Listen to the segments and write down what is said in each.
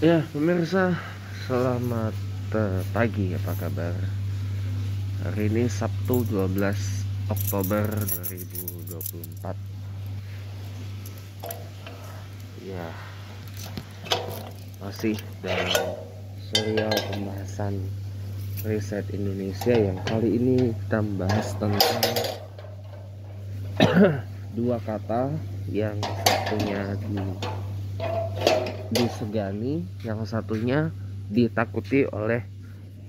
Ya, pemirsa, selamat pagi, apa kabar? Hari ini Sabtu 12 Oktober 2024. Ya, masih dalam serial pembahasan riset Indonesia yang kali ini kita membahas tentang dua kata yang satunya disegani, yang satunya ditakuti oleh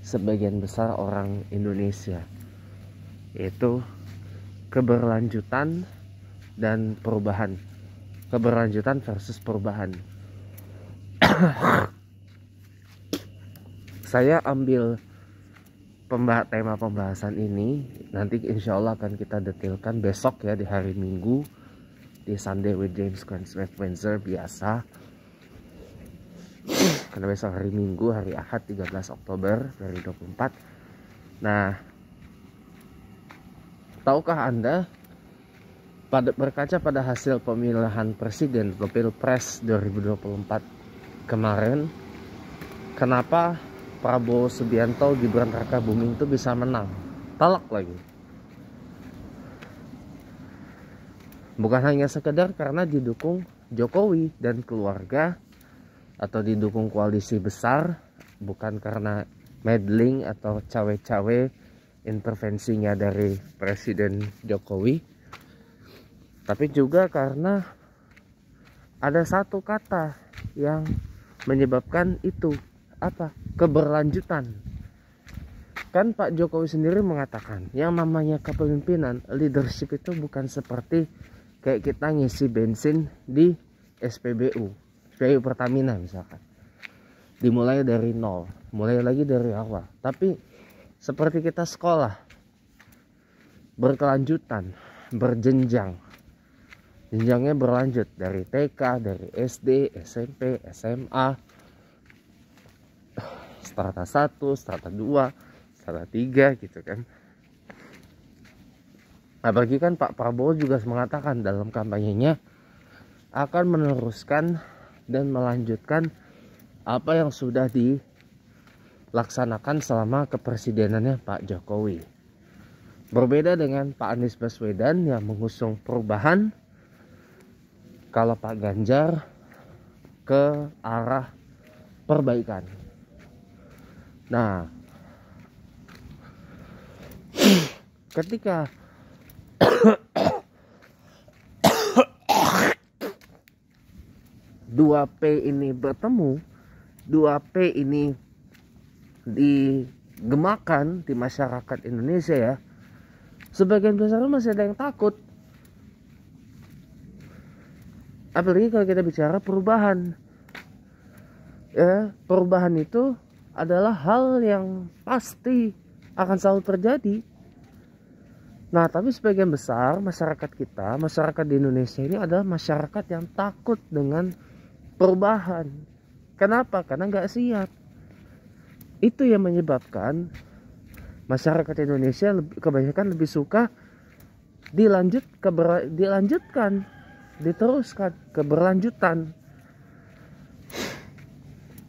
sebagian besar orang Indonesia, yaitu keberlanjutan dan perubahan. Keberlanjutan versus perubahan. Saya ambil tema pembahasan ini nanti insya Allah akan kita detailkan besok ya, di hari Minggu, di Sunday with James Spencer biasa, karena besok hari Minggu, hari Ahad 13 Oktober 2024. Nah, tahukah Anda, berkaca pada hasil pemilihan presiden atau Pilpres 2024 kemarin, kenapa Prabowo Subianto, Gibran Rakabuming itu bisa menang telak lagi? Bukan hanya sekedar karena didukung Jokowi dan keluarga atau didukung koalisi besar, bukan karena meddling atau cawe-cawe intervensinya dari Presiden Jokowi, tapi juga karena ada satu kata yang menyebabkan itu. Apa? Keberlanjutan. Kan Pak Jokowi sendiri mengatakan yang namanya kepemimpinan, leadership itu bukan seperti kayak kita ngisi bensin di SPBU Pertamina misalkan, dimulai dari nol, mulai lagi dari awal. Tapi seperti kita sekolah, berkelanjutan, berjenjang, jenjangnya berlanjut dari TK, dari SD, SMP, SMA, strata 1, strata 2, strata 3 gitu kan. Apalagi kan Pak Prabowo juga mengatakan dalam kampanyenya akan meneruskan dan melanjutkan apa yang sudah dilaksanakan selama kepresidenannya Pak Jokowi. Berbeda dengan Pak Anies Baswedan yang mengusung perubahan, kalau Pak Ganjar ke arah perbaikan. Nah, ketika dua P ini bertemu, dua P ini digemakan di masyarakat Indonesia ya, sebagian besar masih ada yang takut. Apalagi kalau kita bicara perubahan ya, perubahan itu adalah hal yang pasti akan selalu terjadi. Nah, tapi sebagian besar masyarakat kita, masyarakat di Indonesia ini adalah masyarakat yang takut dengan perubahan. Kenapa? Karena nggak siap. Itu yang menyebabkan masyarakat Indonesia kebanyakan lebih suka dilanjutkan, diteruskan, keberlanjutan.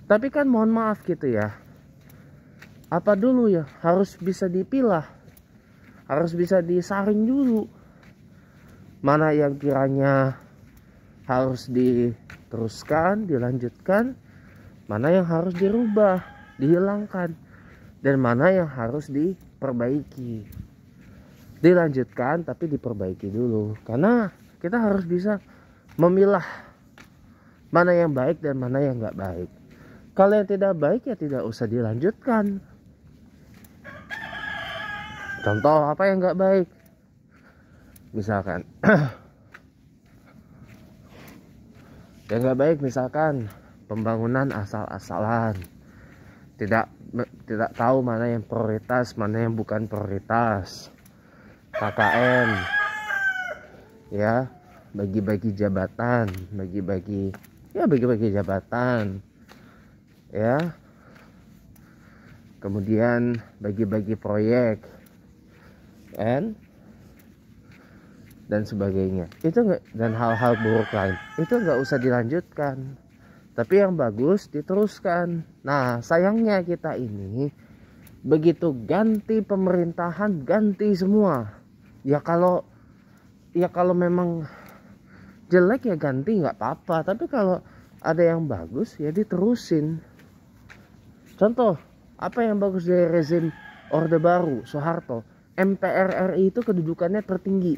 Tapi kan mohon maaf gitu ya, apa dulu ya, harus bisa dipilah, harus bisa disaring dulu, mana yang kiranya harus diteruskan, dilanjutkan, mana yang harus dirubah, dihilangkan, dan mana yang harus diperbaiki. Dilanjutkan tapi diperbaiki dulu, karena kita harus bisa memilah mana yang baik dan mana yang nggak baik. Kalau yang tidak baik ya tidak usah dilanjutkan. Contoh apa yang nggak baik? Misalkan yang nggak baik misalkan pembangunan asal-asalan, tidak tahu mana yang prioritas, mana yang bukan prioritas. KKN ya, bagi-bagi jabatan, bagi-bagi jabatan ya, kemudian bagi-bagi proyek dan sebagainya. Itu enggak, dan hal-hal buruk lain itu nggak usah dilanjutkan, tapi yang bagus diteruskan. Nah sayangnya kita ini begitu ganti pemerintahan, ganti semua. Ya kalau memang jelek ya ganti, nggak apa-apa, tapi kalau ada yang bagus ya diterusin. Contoh apa yang bagus dari rezim Orde Baru Soeharto? MPR RI itu kedudukannya tertinggi,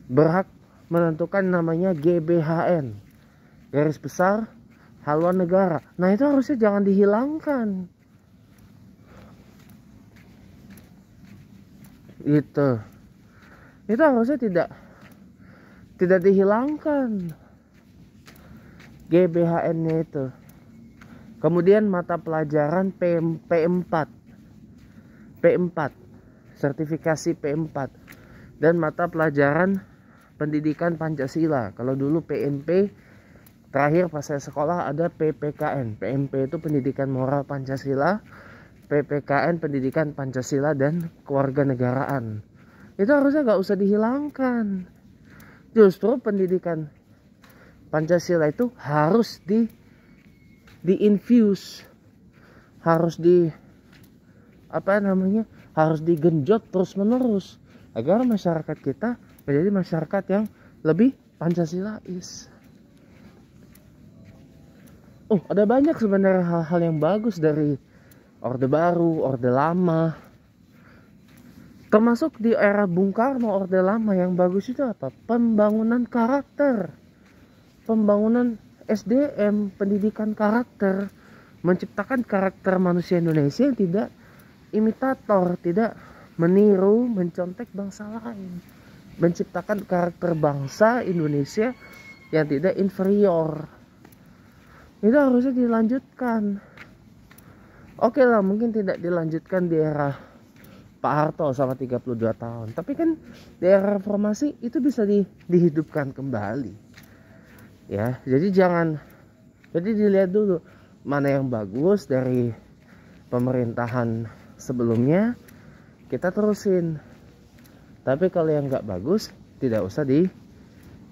berhak menentukan namanya GBHN, garis besar haluan negara. Nah itu harusnya jangan dihilangkan gitu. Itu harusnya tidak dihilangkan GBHN-nya itu. Kemudian mata pelajaran P4 sertifikasi P4, dan mata pelajaran pendidikan Pancasila. Kalau dulu PMP, terakhir pas saya sekolah ada PPKN. PMP itu pendidikan moral Pancasila, PPKN pendidikan Pancasila dan kewarganegaraan. Itu harusnya nggak usah dihilangkan. Justru pendidikan Pancasila itu harus di-infuse, harus harus digenjot terus menerus agar masyarakat kita menjadi masyarakat yang lebih Pancasilais. Ada banyak sebenarnya hal-hal yang bagus dari Orde Baru, Orde Lama. Termasuk di era Bung Karno, Orde Lama yang bagus itu apa? Pembangunan karakter, pembangunan SDM, pendidikan karakter, menciptakan karakter manusia Indonesia yang tidak imitator, tidak meniru, mencontek bangsa lain, menciptakan karakter bangsa Indonesia yang tidak inferior. Itu harusnya dilanjutkan. Oke lah, mungkin tidak dilanjutkan di era Pak Harto sama 32 tahun, tapi kan di era reformasi itu bisa dihidupkan kembali. Ya, jadi dilihat dulu mana yang bagus dari pemerintahan sebelumnya, kita terusin. Tapi kalau yang nggak bagus tidak usah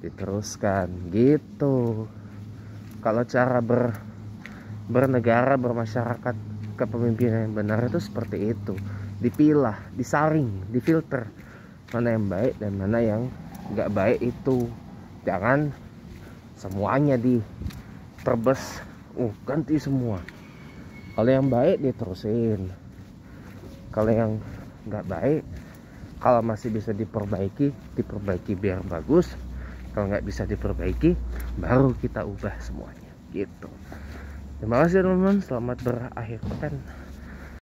diteruskan gitu. Kalau cara bernegara, bermasyarakat, kepemimpinan yang benar itu seperti itu. Dipilah, disaring, difilter mana yang baik dan mana yang nggak baik itu. Jangan semuanya diterbes, ganti semua. Kalau yang baik diterusin, kalau yang nggak baik, kalau masih bisa diperbaiki biar bagus. Kalau nggak bisa diperbaiki, baru kita ubah semuanya gitu. Terima kasih teman-teman, selamat berakhir pekan.